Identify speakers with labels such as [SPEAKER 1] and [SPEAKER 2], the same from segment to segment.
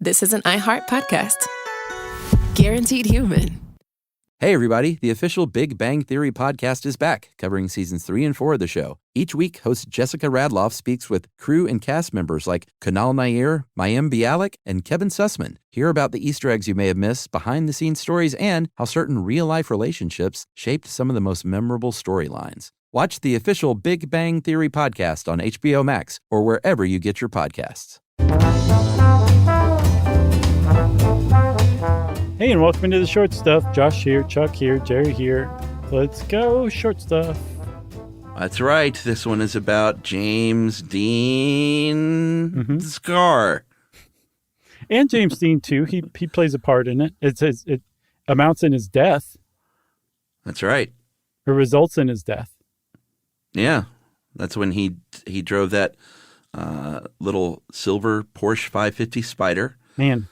[SPEAKER 1] this is an iHeart podcast. Guaranteed human.
[SPEAKER 2] Hey, everybody. The official Big Bang Theory podcast is back, covering seasons 3 and 4 of the show. Each week, host Jessica Radloff speaks with crew and cast members like Kunal Nair, Mayim Bialik, and Kevin Sussman. Hear about the Easter eggs you may have missed, behind-the-scenes stories, and how certain real-life relationships shaped some of the most memorable storylines. Watch the official Big Bang Theory podcast on HBO Max or wherever you get your podcasts.
[SPEAKER 3] Hey, and welcome into the Short Stuff. Josh here, Chuck here, Jerry here. Let's go, Short Stuff.
[SPEAKER 2] That's right. This one is about James Dean Scar.
[SPEAKER 3] And James Dean, too. He plays a part in it. It amounts in his death.
[SPEAKER 2] That's right.
[SPEAKER 3] Or results in his death.
[SPEAKER 2] Yeah. That's when he drove that little silver Porsche 550 Spider.
[SPEAKER 3] Man.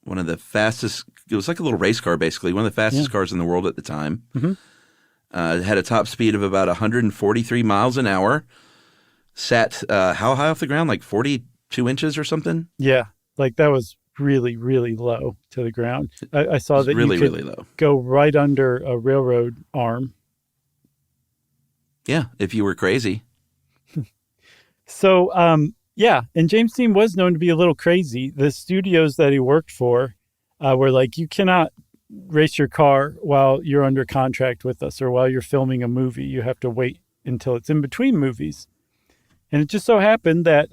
[SPEAKER 2] One of the fastest, it was like a little race car, basically, one of the fastest cars in the world at the time. It had a top speed of about 143 miles an hour. Sat how high off the ground? Like 42 inches or something?
[SPEAKER 3] Yeah, like that was really, really low to the ground. I saw that
[SPEAKER 2] really,
[SPEAKER 3] you could
[SPEAKER 2] really low.
[SPEAKER 3] Go right under a railroad arm.
[SPEAKER 2] Yeah, if you were crazy.
[SPEAKER 3] So, yeah, and James Dean was known to be a little crazy. The studios that he worked for were like, you cannot race your car while you're under contract with us or while you're filming a movie. You have to wait until it's in between movies. And it just so happened that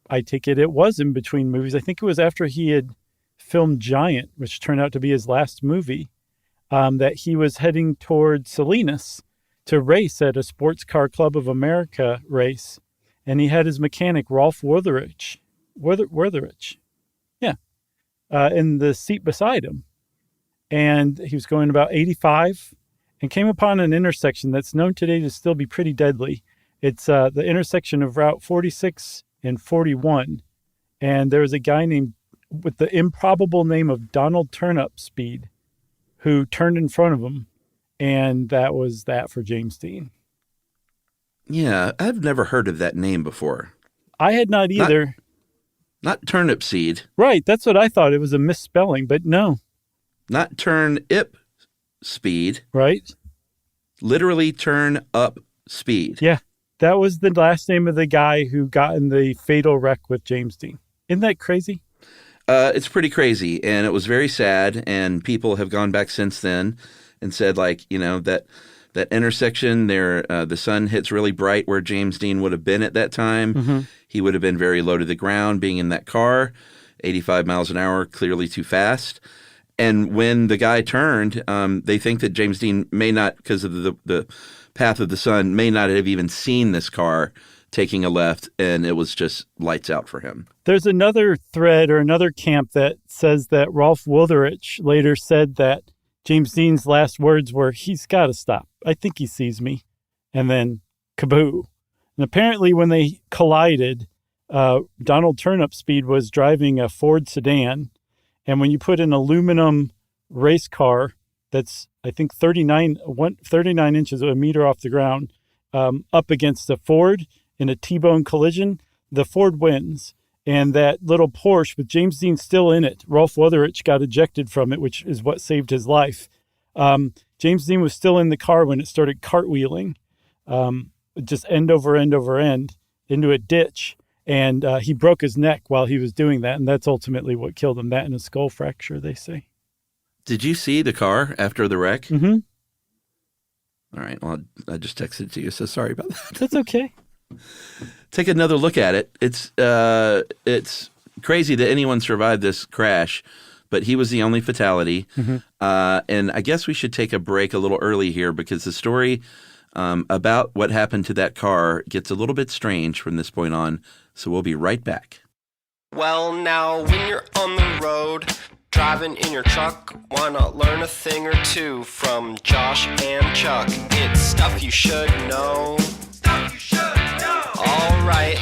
[SPEAKER 3] I take it was in between movies. I think it was after he had filmed Giant, which turned out to be his last movie, that he was heading towards Salinas to race at a Sports Car Club of America race. And he had his mechanic, Rolf Wertherich, in the seat beside him. And he was going about 85 and came upon an intersection that's known today to still be pretty deadly. It's the intersection of Route 46 and 41. And there was a guy named with the improbable name of Donald Turnipseed who turned in front of him. And that was that for James Dean.
[SPEAKER 2] Yeah, I've never heard of that name before.
[SPEAKER 3] I had not either.
[SPEAKER 2] Not turnip seed.
[SPEAKER 3] Right, that's what I thought. It was a misspelling, but no.
[SPEAKER 2] Not turnip speed.
[SPEAKER 3] Right.
[SPEAKER 2] Literally turn up speed.
[SPEAKER 3] Yeah, that was the last name of the guy who got in the fatal wreck with James Dean. Isn't that crazy?
[SPEAKER 2] It's pretty crazy, and it was very sad, and people have gone back since then and said, like, you know, that intersection there, the sun hits really bright where James Dean would have been at that time. He would have been very low to the ground being in that car, 85 miles an hour, clearly too fast. And when the guy turned, they think that James Dean may not, because of the path of the sun, may not have even seen this car taking a left, and it was just lights out for him.
[SPEAKER 3] There's another thread or another camp that says that Rolf Wertherich later said that James Dean's last words were, "He's got to stop. I think he sees me." And then kaboo. And apparently when they collided, Donald Turnipseed was driving a Ford sedan. And when you put an aluminum race car that's, I think, 39 inches, a meter off the ground, up against a Ford in a T-bone collision, the Ford wins. And that little Porsche with James Dean still in it, Rolf Wertherich got ejected from it, which is what saved his life. James Dean was still in the car when it started cartwheeling, just end over end over end into a ditch. And he broke his neck while he was doing that. And that's ultimately what killed him, that and a skull fracture, they say.
[SPEAKER 2] Did you see the car after the wreck?
[SPEAKER 3] Mm-hmm.
[SPEAKER 2] All right. Well, I just texted it to you, so sorry about that.
[SPEAKER 3] That's okay.
[SPEAKER 2] Take another look at it. It's crazy that anyone survived this crash, but he was the only fatality. And I guess we should take a break a little early here because the story about what happened to that car gets a little bit strange from this point on. So we'll be right back.
[SPEAKER 4] Well, now when you're on the road, driving in your truck, why not learn a thing or two from Josh and Chuck? It's stuff you should know. Stuff you should know. All right.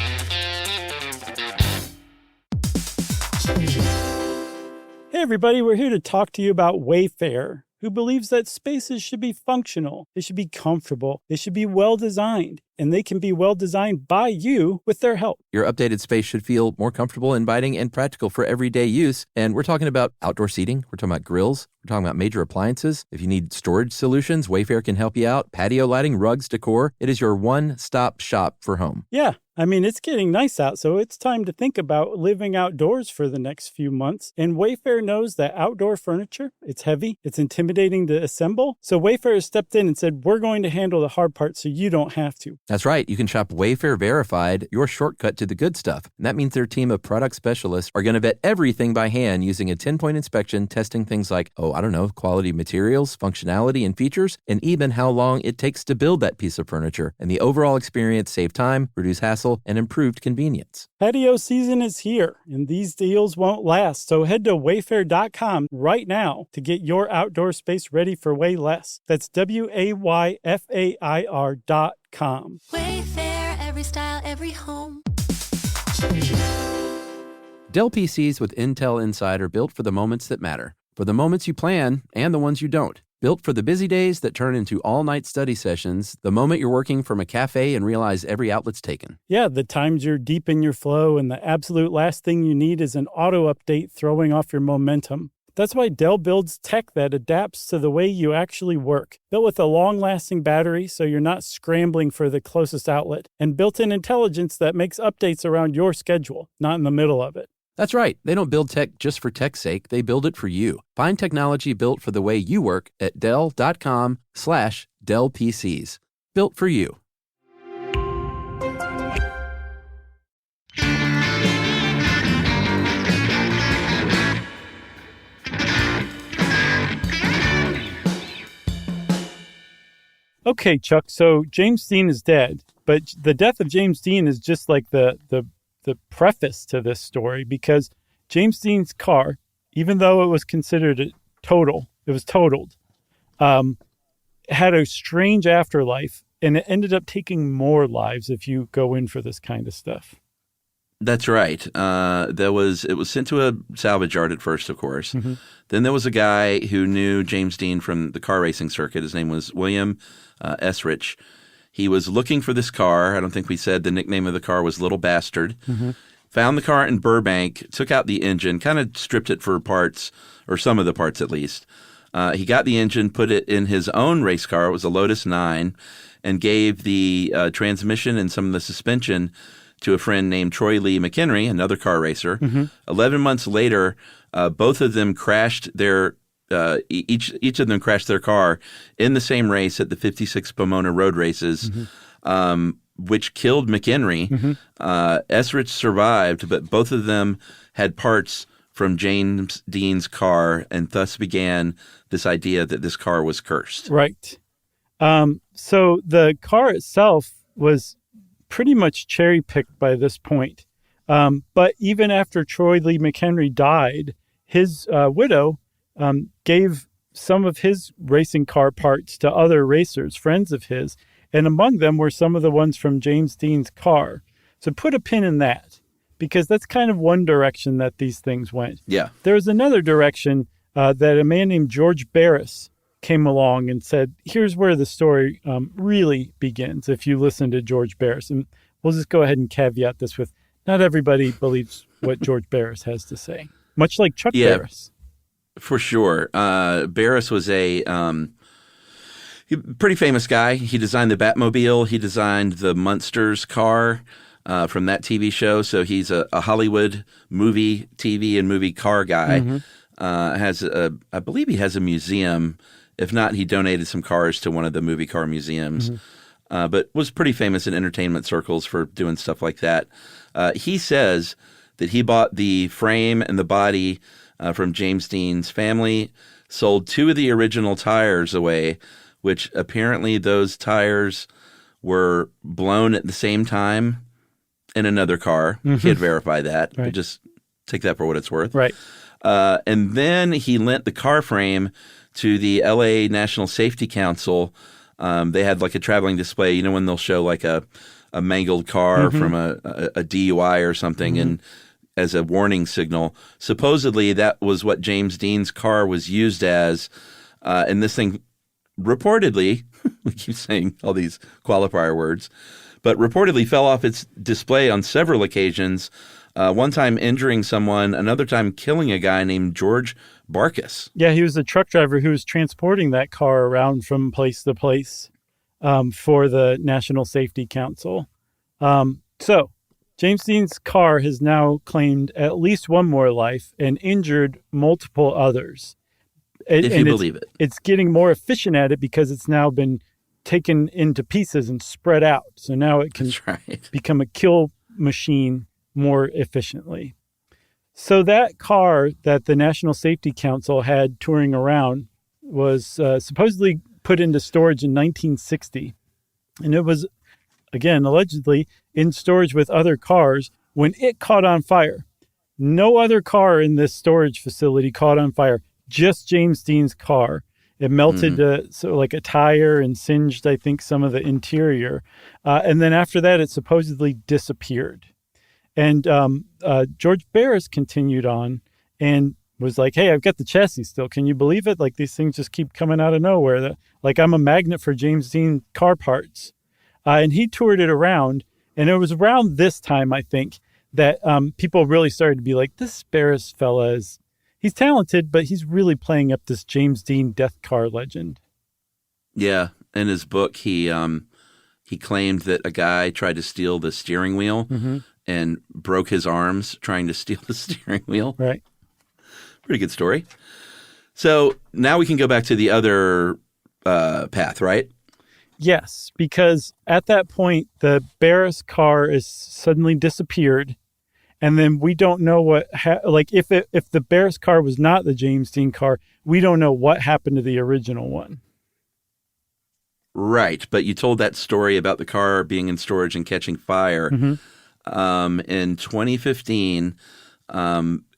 [SPEAKER 3] Hey, everybody. We're here to talk to you about Wayfair. who believes that spaces should be functional, they should be comfortable, they should be well-designed, and they can be well-designed by you with their help.
[SPEAKER 5] Your updated space should feel more comfortable, inviting, and practical for everyday use. And we're talking about outdoor seating. We're talking about grills. We're talking about major appliances. If you need storage solutions, Wayfair can help you out. Patio lighting, rugs, decor. It is your one-stop shop for home.
[SPEAKER 3] Yeah, I mean, it's getting nice out, so it's time to think about living outdoors for the next few months. And Wayfair knows that outdoor furniture, it's heavy, it's intimidating to assemble. So Wayfair has stepped in and said, we're going to handle the hard part so you don't have to.
[SPEAKER 5] That's right. You can shop Wayfair Verified, your shortcut to the good stuff. And that means their team of product specialists are going to vet everything by hand using a 10-point inspection, testing things like, quality materials, functionality, and features, and even how long it takes to build that piece of furniture. And the overall experience save time, reduce hassle, and improved convenience.
[SPEAKER 3] Patio season is here, and these deals won't last. So head to wayfair.com right now to get your outdoor space ready for way less. That's WAYFAIR.com.
[SPEAKER 6] Wayfair, every style, every home.
[SPEAKER 5] Dell PCs with Intel Inside are built for the moments that matter, for the moments you plan and the ones you don't. Built for the busy days that turn into all-night study sessions, the moment you're working from a cafe and realize every outlet's taken.
[SPEAKER 3] Yeah, the times you're deep in your flow and the absolute last thing you need is an auto update throwing off your momentum. That's why Dell builds tech that adapts to the way you actually work. Built with a long-lasting battery so you're not scrambling for the closest outlet, and built-in intelligence that makes updates around your schedule, not in the middle of it.
[SPEAKER 5] That's right. They don't build tech just for tech's sake. They build it for you. Find technology built for the way you work at Dell.com/Dell PCs. Built for you.
[SPEAKER 3] Okay, Chuck, so James Dean is dead, but the death of James Dean is just like the preface to this story, because James Dean's car, even though it was considered totaled, had a strange afterlife, and it ended up taking more lives if you go in for this kind of stuff.
[SPEAKER 2] That's right. It was sent to a salvage yard at first, of course. Mm-hmm. Then there was a guy who knew James Dean from the car racing circuit. His name was William Esrich. He was looking for this car. I don't think we said the nickname of the car was Little Bastard. Mm-hmm. Found the car in Burbank, took out the engine, kind of stripped it for parts, or some of the parts at least. He got the engine, put it in his own race car. It was a Lotus 9, and gave the transmission and some of the suspension to a friend named Troy Lee McHenry, another car racer. Mm-hmm. 11 months later, both of them crashed their each of them crashed their car in the same race at the 56 Pomona Road Races, mm-hmm. Which killed McHenry. Mm-hmm. Esrich survived, but both of them had parts from James Dean's car, and thus began this idea that this car was cursed.
[SPEAKER 3] Right. So the car itself was pretty much cherry-picked by this point. But even after Troy Lee McHenry died, his widow gave some of his racing car parts to other racers, friends of his, and among them were some of the ones from James Dean's car. So put a pin in that, because that's kind of one direction that these things went.
[SPEAKER 2] Yeah.
[SPEAKER 3] There was another direction that a man named George Barris came along and said, here's where the story really begins, if you listen to George Barris. And we'll just go ahead and caveat this with, not everybody believes what George Barris has to say, much like Chuck Barris.
[SPEAKER 2] For sure. Barris was a pretty famous guy. He designed the Batmobile. He designed the Munsters car from that TV show. So he's a Hollywood movie, TV, and movie car guy. Mm-hmm. I believe he has a museum. If not, he donated some cars to one of the movie car museums. Mm-hmm. But was pretty famous in entertainment circles for doing stuff like that. He says that he bought the frame and the body from James Dean's family, sold 2 of the original tires away, which apparently those tires were blown at the same time in another car. Mm-hmm. Can't verify that. Right. But just take that for what it's worth.
[SPEAKER 3] Right.
[SPEAKER 2] And then he lent the car frame to the LA National Safety Council. They had like a traveling display, you know, when they'll show like a mangled car mm-hmm. from a DUI or something, mm-hmm. and as a warning signal. Supposedly that was what James Dean's car was used as And this thing reportedly, we keep saying all these qualifier words, but reportedly fell off its display on several occasions, one time injuring someone, another time killing a guy named George Barkas.
[SPEAKER 3] Yeah, he was a truck driver who was transporting that car around from place to place for the National Safety Council. So James Dean's car has now claimed at least one more life and injured multiple others.
[SPEAKER 2] If you believe it.
[SPEAKER 3] It's getting more efficient at it because it's now been taken into pieces and spread out. So now it can
[SPEAKER 2] That's right.
[SPEAKER 3] become a kill machine more efficiently. So that car that the National Safety Council had touring around was supposedly put into storage in 1960. And it was, again, allegedly in storage with other cars when it caught on fire. No other car in this storage facility caught on fire, just James Dean's car. It melted so like a tire and singed, I think, some of the interior. And then after that, it supposedly disappeared. And George Barris continued on and was like, hey, I've got the chassis still. Can you believe it? Like, these things just keep coming out of nowhere. Like, I'm a magnet for James Dean car parts. And he toured it around. And it was around this time, I think, that people really started to be like, this Barris fella he's talented, but he's really playing up this James Dean death car legend.
[SPEAKER 2] Yeah. In his book, he claimed that a guy tried to steal the steering wheel and broke his arms trying to steal the steering wheel.
[SPEAKER 3] Right.
[SPEAKER 2] Pretty good story. So now we can go back to the other path, right?
[SPEAKER 3] Yes, because at that point, the Barris car is suddenly disappeared. And then we don't know what, if the Barris car was not the James Dean car, we don't know what happened to the original one.
[SPEAKER 2] Right. But you told that story about the car being in storage and catching fire. In 2015,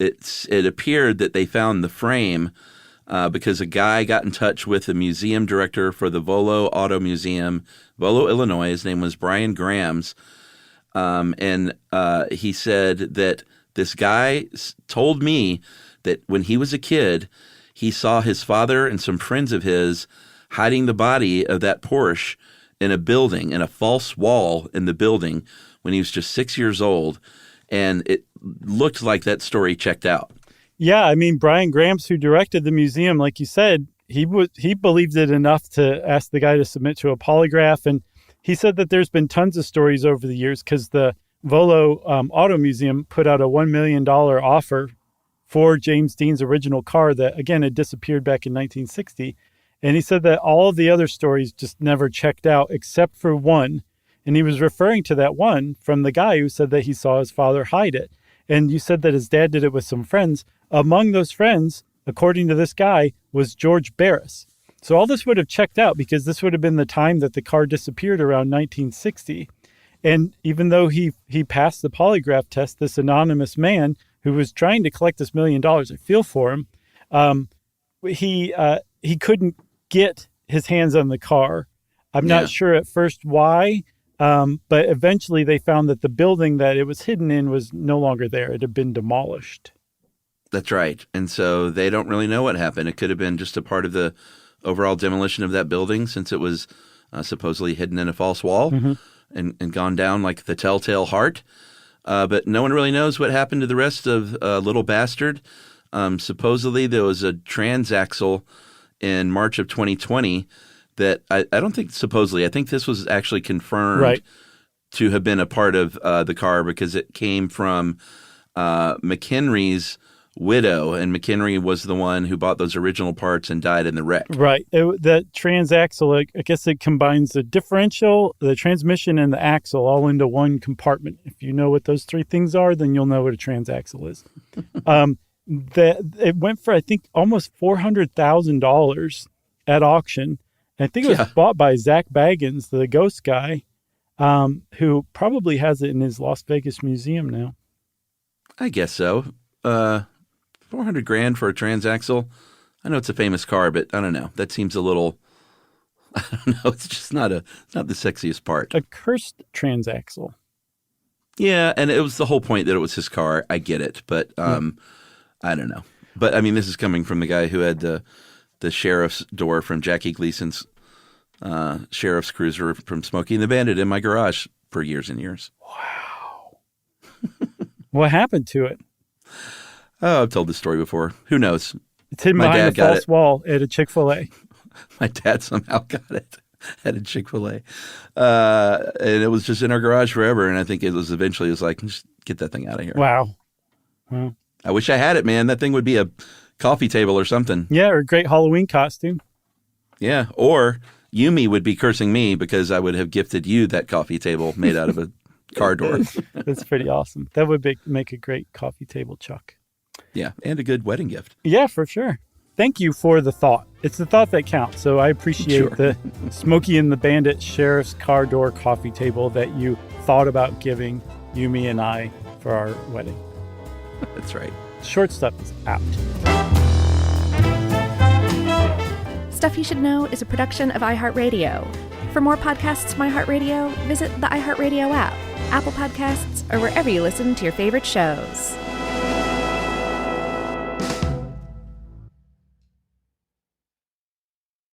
[SPEAKER 2] it appeared that they found the frame because a guy got in touch with the museum director for the Volo Auto Museum, Volo, Illinois. His name was Brian Grams. And he said that this guy told me that when he was a kid, he saw his father and some friends of his hiding the body of that Porsche in a building, in a false wall in the building when he was just 6 years old. And it looked like that story checked out.
[SPEAKER 3] Yeah, I mean, Brian Grams, who directed the museum, like you said, he believed it enough to ask the guy to submit to a polygraph. And he said that there's been tons of stories over the years because the Volo Auto Museum put out a $1 million offer for James Dean's original car that, again, had disappeared back in 1960. And he said that all of the other stories just never checked out except for one. And he was referring to that one from the guy who said that he saw his father hide it. And you said that his dad did it with some friends. Among those friends, according to this guy, was George Barris. So all this would have checked out because this would have been the time that the car disappeared around 1960. And even though he passed the polygraph test, this anonymous man who was trying to collect this $1 million, I feel for him, he couldn't get his hands on the car. I'm not sure at first why, but eventually they found that the building that it was hidden in was no longer there. It had been demolished.
[SPEAKER 2] That's right. And so they don't really know what happened. It could have been just a part of the overall demolition of that building since it was supposedly hidden in a false wall and gone down like the Telltale Heart. But no one really knows what happened to the rest of Little Bastard. Supposedly there was a transaxle in March of 2020 that I don't think supposedly. I think this was actually confirmed to have been a part of the car because it came from McHenry's widow, and McHenry was the one who bought those original parts and died in the wreck.
[SPEAKER 3] Right. That transaxle, I guess it combines the differential, the transmission, and the axle all into one compartment. If you know what those three things are, then you'll know what a transaxle is. It went for, I think, almost $400,000 at auction. And I think it was bought by Zach Baggins, the ghost guy, who probably has it in his Las Vegas museum now.
[SPEAKER 2] I guess so. $400,000 for a transaxle. I know it's a famous car, but I don't know. That seems a little. I don't know. It's just not the sexiest part.
[SPEAKER 3] A cursed transaxle.
[SPEAKER 2] Yeah, and it was the whole point that it was his car. I get it, but I don't know. But I mean, this is coming from the guy who had the the sheriff's door from Jackie Gleason's sheriff's cruiser from Smokey and the Bandit in my garage for years and years.
[SPEAKER 3] Wow. What happened to it?
[SPEAKER 2] Oh, I've told this story before. Who knows?
[SPEAKER 3] It's hidden
[SPEAKER 2] My
[SPEAKER 3] behind
[SPEAKER 2] dad
[SPEAKER 3] the
[SPEAKER 2] got
[SPEAKER 3] false
[SPEAKER 2] it.
[SPEAKER 3] wall at a Chick-fil-A.
[SPEAKER 2] My dad somehow got it at a Chick-fil-A. And it was just in our garage forever. And I think it was like, just get that thing out of here.
[SPEAKER 3] Wow.
[SPEAKER 2] I wish I had it, man. That thing would be a coffee table or something.
[SPEAKER 3] Yeah, or a great Halloween costume.
[SPEAKER 2] Yeah. Or Yumi would be cursing me because I would have gifted you that coffee table made out of a car door.
[SPEAKER 3] That's pretty awesome. That would make a great coffee table, Chuck.
[SPEAKER 2] Yeah. And a good wedding gift.
[SPEAKER 3] Yeah, for sure. Thank you for the thought. It's the thought that counts. So I appreciate
[SPEAKER 2] Sure.
[SPEAKER 3] the Smokey and the Bandit Sheriff's car door coffee table that you thought about giving Yumi and I for our wedding.
[SPEAKER 2] That's right.
[SPEAKER 3] Short Stuff is out.
[SPEAKER 7] Stuff You Should Know is a production of iHeartRadio. For more podcasts from iHeartRadio, visit the iHeartRadio app, Apple Podcasts, or wherever you listen to your favorite shows.